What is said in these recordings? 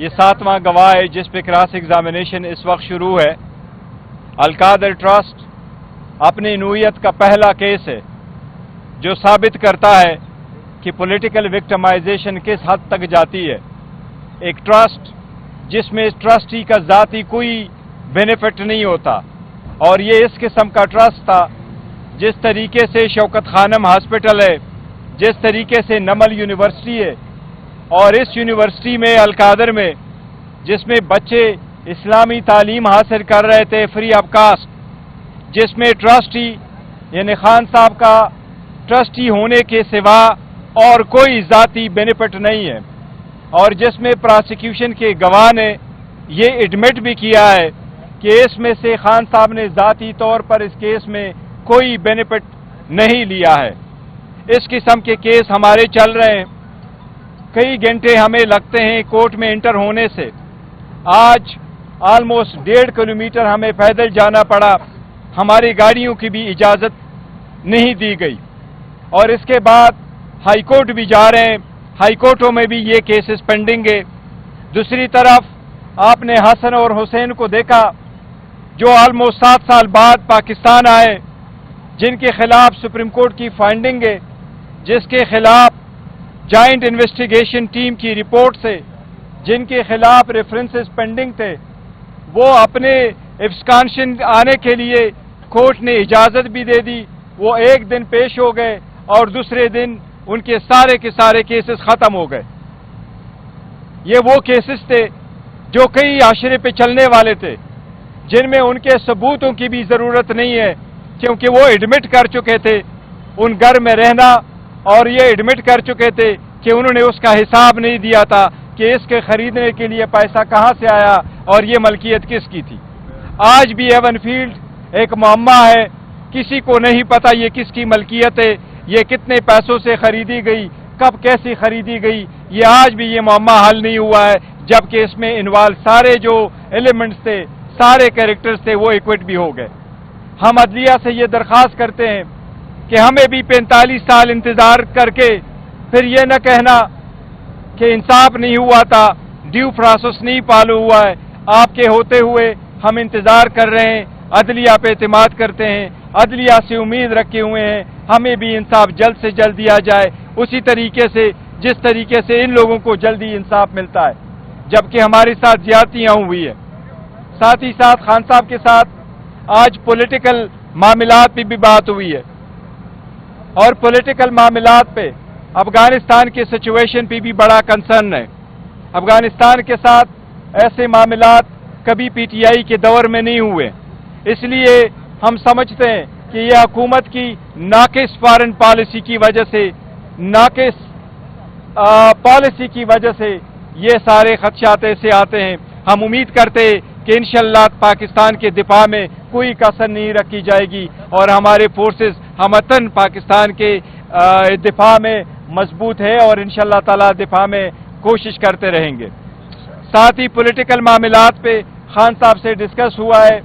یہ 7واں گواہ ہے جس پہ کراس ایگزامینیشن اس وقت شروع ہے۔ القادر ٹرسٹ اپنی نوعیت کا پہلا کیس ہے جو ثابت کرتا ہے کہ پولیٹیکل وکٹمائزیشن کس حد تک جاتی ہے۔ ایک ٹرسٹ جس میں اس ٹرسٹی کا ذاتی کوئی بینیفٹ نہیں ہوتا، اور یہ اس قسم کا ٹرسٹ تھا جس طریقے سے شوکت خانم ہاسپٹل ہے، جس طریقے سے نمل یونیورسٹی ہے، اور اس یونیورسٹی میں القادر میں جس میں بچے اسلامی تعلیم حاصل کر رہے تھے فری آف کاسٹ، جس میں ٹرسٹی یعنی خان صاحب کا ٹرسٹی ہونے کے سوا اور کوئی ذاتی بینیفٹ نہیں ہے، اور جس میں پراسیکیوشن کے گواہ نے یہ ایڈمٹ بھی کیا ہے کہ اس میں سے خان صاحب نے ذاتی طور پر اس کیس میں کوئی بینیفٹ نہیں لیا ہے۔ اس قسم کے کیس ہمارے چل رہے ہیں، کئی گھنٹے ہمیں لگتے ہیں کورٹ میں انٹر ہونے سے۔ آج آلموسٹ 1.5 کلومیٹر ہمیں پیدل جانا پڑا، ہماری گاڑیوں کی بھی اجازت نہیں دی گئی، اور اس کے بعد ہائی کورٹ بھی جا رہے ہیں، ہائی کورٹوں میں بھی یہ کیسز پینڈنگ ہے۔ دوسری طرف آپ نے حسن اور حسین کو دیکھا جو آلموسٹ 7 سال بعد پاکستان آئے، جن کے خلاف سپریم کورٹ کی فائنڈنگ ہے، جس کے خلاف جوائنٹ انویسٹیگیشن ٹیم کی رپورٹ سے جن کے خلاف ریفرنسز پینڈنگ تھے، وہ اپنے ایبسکانشن آنے کے لیے کورٹ نے اجازت بھی دے دی، وہ ایک دن پیش ہو گئے اور دوسرے دن ان کے سارے کیسز ختم ہو گئے۔ یہ وہ کیسز تھے جو کئی عاشرے پہ چلنے والے تھے، جن میں ان کے ثبوتوں کی بھی ضرورت نہیں ہے، کیونکہ وہ ایڈمٹ کر چکے تھے ان گھر میں رہنا، اور یہ ایڈمٹ کر چکے تھے کہ انہوں نے اس کا حساب نہیں دیا تھا کہ اس کے خریدنے کے لیے پیسہ کہاں سے آیا اور یہ ملکیت کس کی تھی۔ آج بھی ایون فیلڈ ایک معمہ ہے، کسی کو نہیں پتا یہ کس کی ملکیت ہے، یہ کتنے پیسوں سے خریدی گئی، کب کیسی خریدی گئی، یہ آج بھی یہ معمہ حل نہیں ہوا ہے، جبکہ اس میں انوالو سارے جو ایلیمنٹس تھے، سارے کیریکٹرز تھے، وہ ایکوٹ بھی ہو گئے۔ ہم عدلیہ سے یہ درخواست کرتے ہیں کہ ہمیں بھی 45 سال انتظار کر کے پھر یہ نہ کہنا کہ انصاف نہیں ہوا تھا، ڈیو پروسیس نہیں فالو ہوا ہے۔ آپ کے ہوتے ہوئے ہم انتظار کر رہے ہیں، عدلیہ پہ اعتماد کرتے ہیں، عدلیہ سے امید رکھے ہوئے ہیں، ہمیں بھی انصاف جلد سے جلد دیا جائے، اسی طریقے سے جس طریقے سے ان لوگوں کو جلدی انصاف ملتا ہے، جبکہ ہمارے ساتھ زیادتیاں ہوئی ہیں۔ ساتھ ہی ساتھ خان صاحب کے ساتھ آج پولیٹیکل معاملات پہ بھی بات ہوئی ہے، اور پولیٹیکل معاملات پہ افغانستان کے سچویشن پہ بھی بڑا کنسرن ہے۔ افغانستان کے ساتھ ایسے معاملات کبھی پی ٹی آئی کے دور میں نہیں ہوئے، اس لیے ہم سمجھتے ہیں کہ یہ حکومت کی ناقص فارن پالیسی کی وجہ سے، ناقص پالیسی کی وجہ سے یہ سارے خدشات ایسے آتے ہیں۔ ہم امید کرتے ہیں کہ انشاءاللہ پاکستان کے دفاع میں کوئی کسر نہیں رکھی جائے گی، اور ہمارے فورسز ہمتن پاکستان کے دفاع میں مضبوط ہے، اور انشاءاللہ تعالی دفاع میں کوشش کرتے رہیں گے۔ ساتھ ہی پولیٹیکل معاملات پہ خان صاحب سے ڈسکس ہوا ہے۔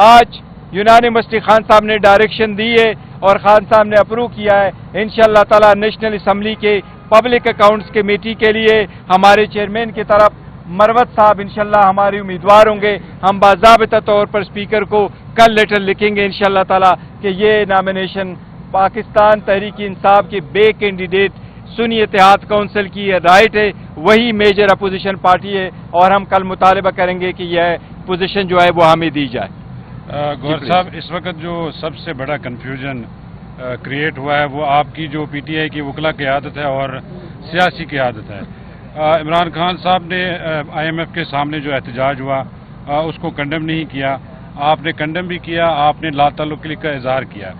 آج یونانیمسلی خان صاحب نے ڈائریکشن دی ہے اور خان صاحب نے اپروو کیا ہے، انشاءاللہ تعالی نیشنل اسمبلی کے پبلک اکاؤنٹس کمیٹی کے لیے ہمارے چیئرمین کی طرف مروت صاحب انشاءاللہ ہمارے امیدوار ہوں گے۔ ہم باضابطہ طور پر اسپیکر کو کل لیٹر لکھیں گے انشاءاللہ تعالی کہ یہ نامینیشن پاکستان تحریک انصاف کے بے کینڈیڈیٹ سنی اتحاد کونسل کی رائٹ ہے، وہی میجر اپوزیشن پارٹی ہے، اور ہم کل مطالبہ کریں گے کہ یہ پوزیشن جو ہے وہ ہمیں دی جائے۔ گوہر صاحب، اس وقت جو سب سے بڑا کنفیوژن کریٹ ہوا ہے وہ آپ کی جو پی ٹی آئی کی وکلا قیادت ہے اور سیاسی قیادت ہے۔ عمران خان صاحب نے آئی ایم ایف کے سامنے جو احتجاج ہوا اس کو کنڈم نہیں کیا، آپ نے کنڈم بھی کیا، آپ نے لا تعلقی کا اظہار کیا۔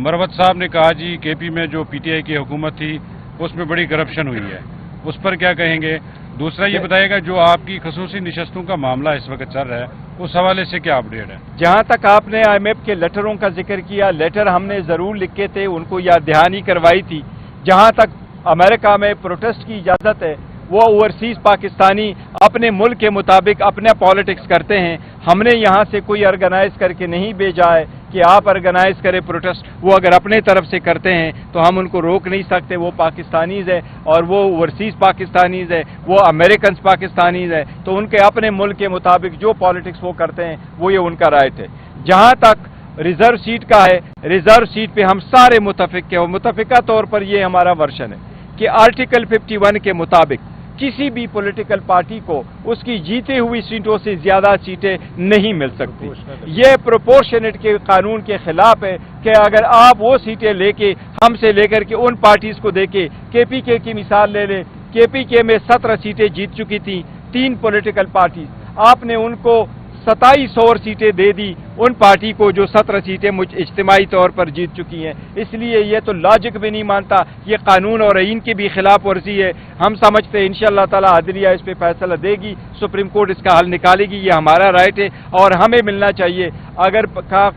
مروت صاحب نے کہا جی کے پی میں جو پی ٹی آئی کی حکومت تھی اس میں بڑی کرپشن ہوئی ہے، اس پر کیا کہیں گے؟ دوسرا یہ بتائیے گا جو آپ کی خصوصی نشستوں کا معاملہ اس وقت چل رہا ہے اس حوالے سے کیا اپڈیٹ ہے؟ جہاں تک آپ نے آئی ایم ایف کے لیٹروں کا ذکر کیا، لیٹر ہم نے ضرور لکھے تھے، ان کو یاد دہانی کروائی تھی۔ جہاں تک امریکہ میں پروٹیسٹ کی اجازت ہے، وہ اوورسیز پاکستانی اپنے ملک کے مطابق اپنے پالیٹکس کرتے ہیں، ہم نے یہاں سے کوئی آرگنائز کر کے نہیں بھیجا ہے کہ آپ آرگنائز کریں پروٹیسٹ، وہ اگر اپنے طرف سے کرتے ہیں تو ہم ان کو روک نہیں سکتے. وہ پاکستانیز ہے اور وہ اوورسیز پاکستانیز ہے، وہ امریکنز پاکستانیز ہے، تو ان کے اپنے ملک کے مطابق جو پالیٹکس وہ کرتے ہیں وہ یہ ان کا رائٹ ہے. جہاں تک ریزرو سیٹ کا ہے، ریزرو سیٹ پہ ہم سارے متفق ہیں، اور متفقہ طور پر یہ ہمارا ورژن ہے کہ آرٹیکل 51 کے مطابق کسی بھی پولیٹیکل پارٹی کو اس کی جیتے ہوئی سیٹوں سے زیادہ سیٹیں نہیں مل سکتی. یہ پروپورشنیٹ کے قانون کے خلاف ہے کہ اگر آپ وہ سیٹیں لے کے ہم سے لے کر کے ان پارٹیز کو دیکھیں، کے پی کے کی مثال لے لیں، کے پی کے میں 17 سیٹیں جیت چکی تھیں 3 پولیٹیکل پارٹیز، آپ نے ان کو 27 اور سیٹیں دے دی ان پارٹی کو جو 17 سیٹیں اجتماعی طور پر جیت چکی ہیں. اس لیے یہ تو لاجک بھی نہیں مانتا، یہ قانون اور آئین کی بھی خلاف ورزی ہے. ہم سمجھتے ہیں انشاءاللہ تعالی عدلیہ اس پہ فیصلہ دے گی، سپریم کورٹ اس کا حل نکالے گی. یہ ہمارا رائٹ ہے اور ہمیں ملنا چاہیے. اگر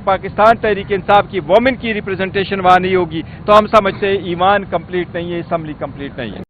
پاکستان تحریک انصاف کی وومن کی ریپرزنٹیشن وہاں نہیں ہوگی تو ہم سمجھتے ہیں ایمان کمپلیٹ نہیں ہے، اسمبلی کمپلیٹ نہیں ہے.